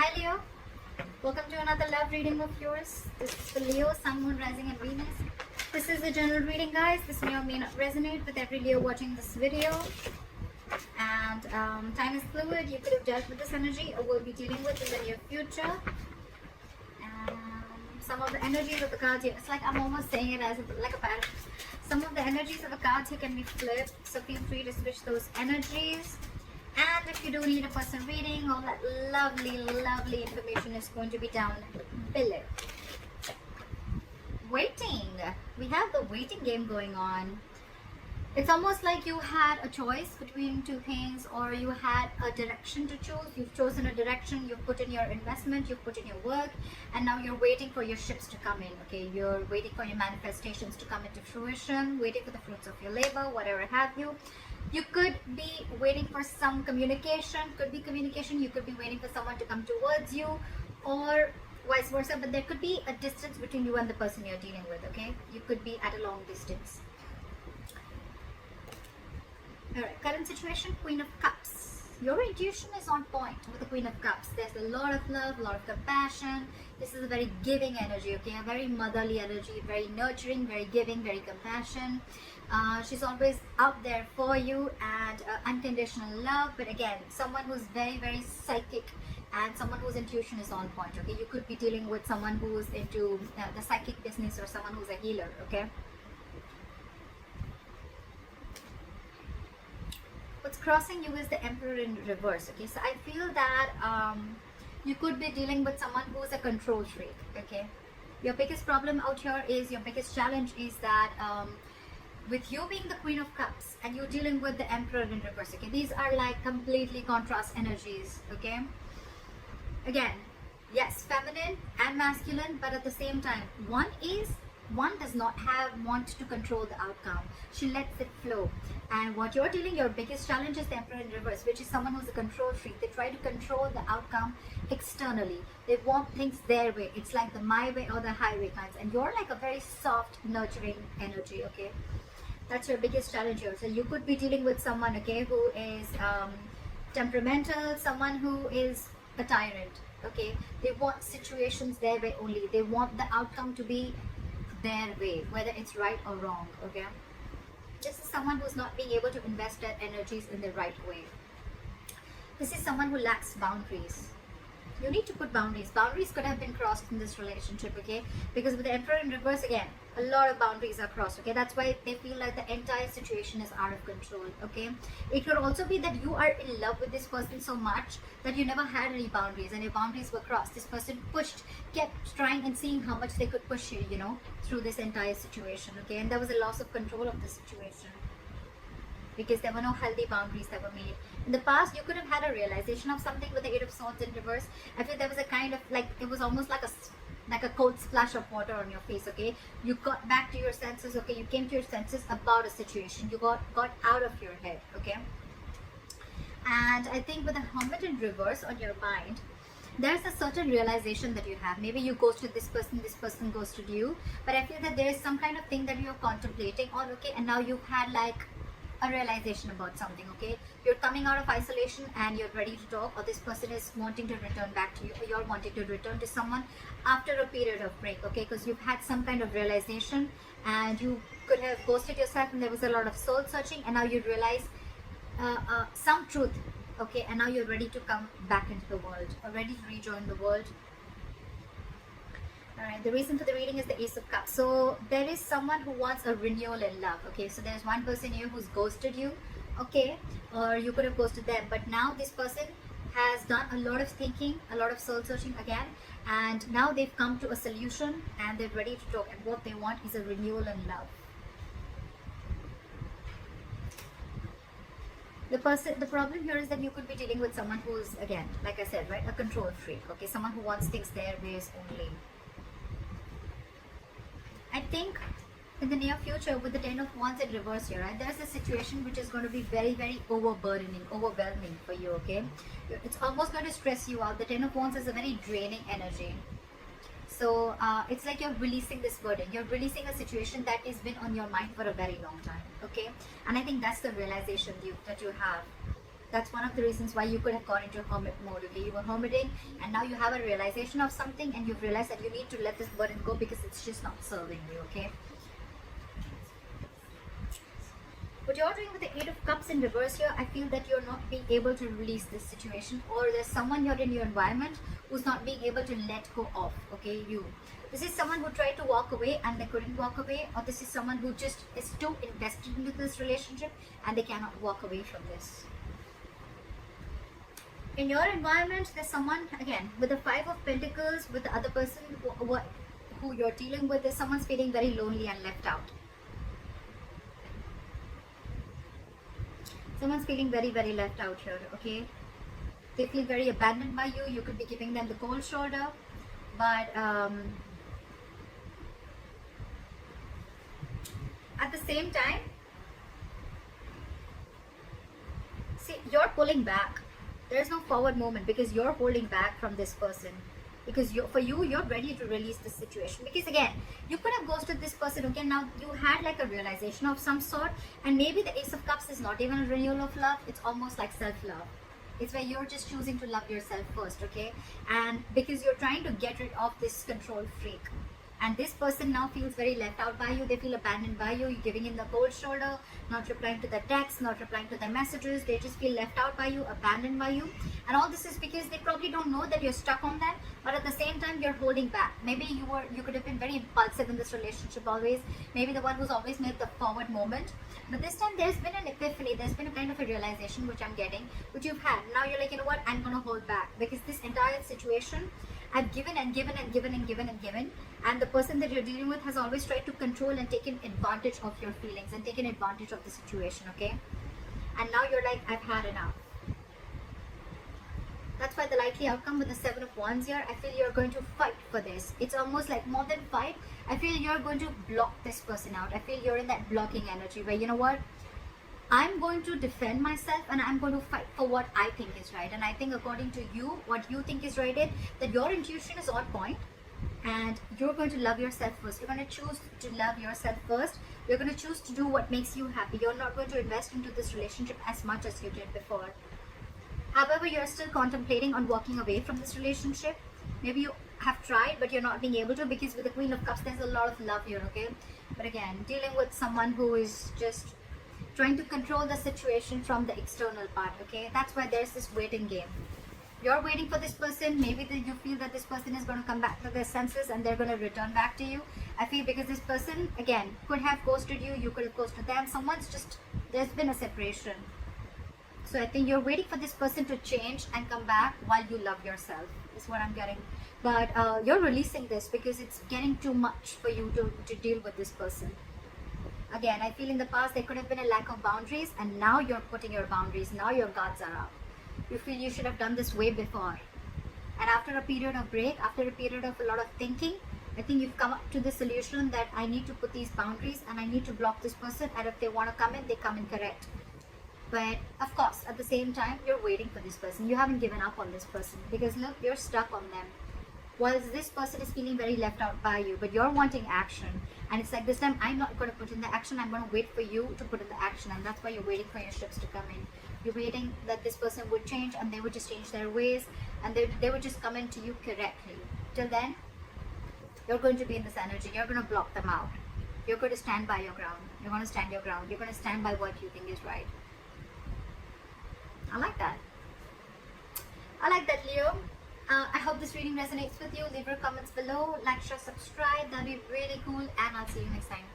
Hi Leo, welcome to another love reading of yours. This is for Leo, Sun, Moon, Rising and Venus. This is a general reading, guys. This may or may not resonate with every Leo watching this video. And time is fluid. You could have dealt with this energy or will be dealing with in the near future. Some of the energies of the cards here, it's like I'm almost saying it as like a pattern. Some of the energies of the cards here can be flipped, so feel free to switch those energies. And if you do need a personal reading, all that lovely information is going to be down below. Waiting. We have the waiting game going on. It's almost like you had a choice between two things, or you had a direction to choose. You've chosen a direction, you've put in your investment, you've put in your work, and now you're waiting for your ships to come in, okay? You're waiting for your manifestations to come into fruition, waiting for the fruits of your labor, whatever have you. You could be waiting for some communication, could be communication, you could be waiting for someone to come towards you, or vice versa, but there could be a distance between you and the person you're dealing with, okay? You could be at a long distance. Alright, current situation, Queen of Cups. Your intuition is on point with the Queen of Cups. There's a lot of love, a lot of compassion. This is a very giving energy, okay? A very motherly energy, very nurturing, very giving, very compassion. She's always out there for you, and unconditional love. But again, someone who's very psychic and someone whose intuition is on point, okay? You could be dealing with someone who's into the psychic business, or someone who's a healer, okay? What's crossing you is the Emperor in reverse, okay? So I feel that you could be dealing with someone who's a control freak, okay? Your biggest problem out here is, your biggest challenge is that with you being the Queen of Cups and you dealing with the Emperor in reverse, okay? These are like completely contrast energies, okay? Again, yes, feminine and masculine, but at the same time, one does not want to control the outcome. She lets it flow. And what you're dealing, your biggest challenge is the Emperor in reverse, which is someone who's a control freak. They try to control the outcome externally. They want things their way. It's like the my way or the highway kinds. And you're like a very soft, nurturing energy, okay? That's your biggest challenge here. So you could be dealing with someone, okay, who is temperamental, someone who is a tyrant, okay? They want situations their way only. They want the outcome to be their way, whether it's right or wrong, okay? This is someone who's not being able to invest their energies in the right way. This is someone who lacks boundaries. You need to put boundaries. Boundaries could have been crossed in this relationship, okay? Because with the Emperor in reverse, again, a lot of boundaries are crossed, okay? That's why they feel like the entire situation is out of control, okay? It could also be that you are in love with this person so much that you never had any boundaries, and your boundaries were crossed. This person kept trying and seeing how much they could push you, you know, through this entire situation, okay? And there was a loss of control of the situation, because there were no healthy boundaries that were made. In the past, you could have had a realization of something with the Eight of Swords in reverse. I feel there was a kind of, like, it was almost like a cold splash of water on your face, okay? You got back to your senses, okay? You came to your senses about a situation. You got out of your head, okay? And I think with the Hermit in reverse on your mind, there's a certain realization that you have. Maybe you ghosted this person ghosted you. But I feel that there is some kind of thing that you're contemplating on, okay? And now you've had like a realization about something, okay? You're coming out of isolation and you're ready to talk, or this person is wanting to return back to you, or you're wanting to return to someone after a period of break, okay? Because you've had some kind of realization, and you could have ghosted yourself, and there was a lot of soul searching, and now you realize some truth, okay? And now you're ready to come back into the world, or ready to rejoin the world. Alright, the reason for the reading is the Ace of Cups. So there is someone who wants a renewal in love, okay? So there's one person here who's ghosted you, okay? Or you could have ghosted them, but now this person has done a lot of thinking, a lot of soul searching again, and now they've come to a solution and they're ready to talk, and what they want is a renewal in love. The problem here is that you could be dealing with someone who's, again, like I said, right, a control freak, okay? Someone who wants things their ways only. I think in the near future, with the Ten of Wands in reverse here, right, there's a situation which is going to be very overwhelming for you, okay? It's almost going to stress you out. The Ten of Wands is a very draining energy. So it's like you're releasing this burden. You're releasing a situation that has been on your mind for a very long time, okay? And I think that's the realization that you have. That's one of the reasons why you could have gone into hermit mode. Okay, you were hermiting, and now you have a realization of something, and you've realized that you need to let this burden go because it's just not serving you. Okay. What you're doing with the Eight of Cups in reverse here, I feel that you're not being able to release this situation, or there's someone here in your environment who's not being able to let go of. Okay, you. This is someone who tried to walk away and they couldn't walk away, or this is someone who just is too invested into this relationship and they cannot walk away from this. In your environment, there's someone, again, with the Five of Pentacles, with the other person who you're dealing with, there's someone's feeling very lonely and left out. Someone's feeling very, very left out here, okay? They feel very abandoned by you. You could be giving them the cold shoulder, but at the same time, see, you're pulling back. There's no forward movement because you're holding back from this person. Because you're ready to release this situation. Because again, you could have ghosted this person. Okay, now you had like a realization of some sort, and maybe the Ace of Cups is not even a renewal of love. It's almost like self-love. It's where you're just choosing to love yourself first, okay? And because you're trying to get rid of this control freak. And this person now feels very left out by you. They feel abandoned by you. You're giving in the cold shoulder, not replying to the texts, not replying to the messages. They just feel left out by you, abandoned by you. And all this is because they probably don't know that you're stuck on them, but at the same time you're holding back. Maybe you could have been very impulsive in this relationship always. Maybe the one who's always made the forward moment. But this time there's been an epiphany. There's been a kind of a realization which I'm getting, which you've had. Now you're like, you know what? I'm gonna hold back because this entire situation I've given and given and given and given and given, and the person that you're dealing with has always tried to control and taken advantage of your feelings and taken advantage of the situation, okay? And now you're like, I've had enough. That's why the likely outcome with the Seven of Wands here, I feel you're going to fight for this. It's almost like more than fight. I feel you're going to block this person out. I feel you're in that blocking energy where, you know what? I'm going to defend myself and I'm going to fight for what I think is right. And I think according to you, what you think is right is that your intuition is on point and you're going to love yourself first. You're going to choose to love yourself first. You're going to choose to do what makes you happy. You're not going to invest into this relationship as much as you did before. However, you're still contemplating on walking away from this relationship. Maybe you have tried, but you're not being able to because with the Queen of Cups, there's a lot of love here, okay? But again, dealing with someone who is just trying to control the situation from the external part, okay? That's why there's this waiting game. You're waiting for this person. Maybe you feel that this person is going to come back to their senses and they're going to return back to you. I feel because this person, again, could have ghosted you. You could have ghosted them. There's been a separation. So I think you're waiting for this person to change and come back while you love yourself, is what I'm getting. But you're releasing this because it's getting too much for you to deal with this person. Again, I feel in the past there could have been a lack of boundaries, and now you're putting your boundaries. Now your guards are up. You feel you should have done this way before. And after a period of break, after a period of a lot of thinking, I think you've come up to the solution that I need to put these boundaries and I need to block this person, and if they want to come in, they come in correct. But of course, at the same time, you're waiting for this person. You haven't given up on this person because look, you're stuck on them. Whilst this person is feeling very left out by you, but you're wanting action. And it's like this time, I'm not going to put in the action. I'm going to wait for you to put in the action. And that's why you're waiting for your ships to come in. You're waiting that this person would change and they would just change their ways. And they would just come into you correctly. Till then, you're going to be in this energy. You're going to block them out. You're going to stand by your ground. You're going to stand your ground. You're going to stand by what you think is right. I like that. I like that, Leo. I hope this reading resonates with you. Leave your comments below, like, share, subscribe. That'd be really cool, and I'll see you next time.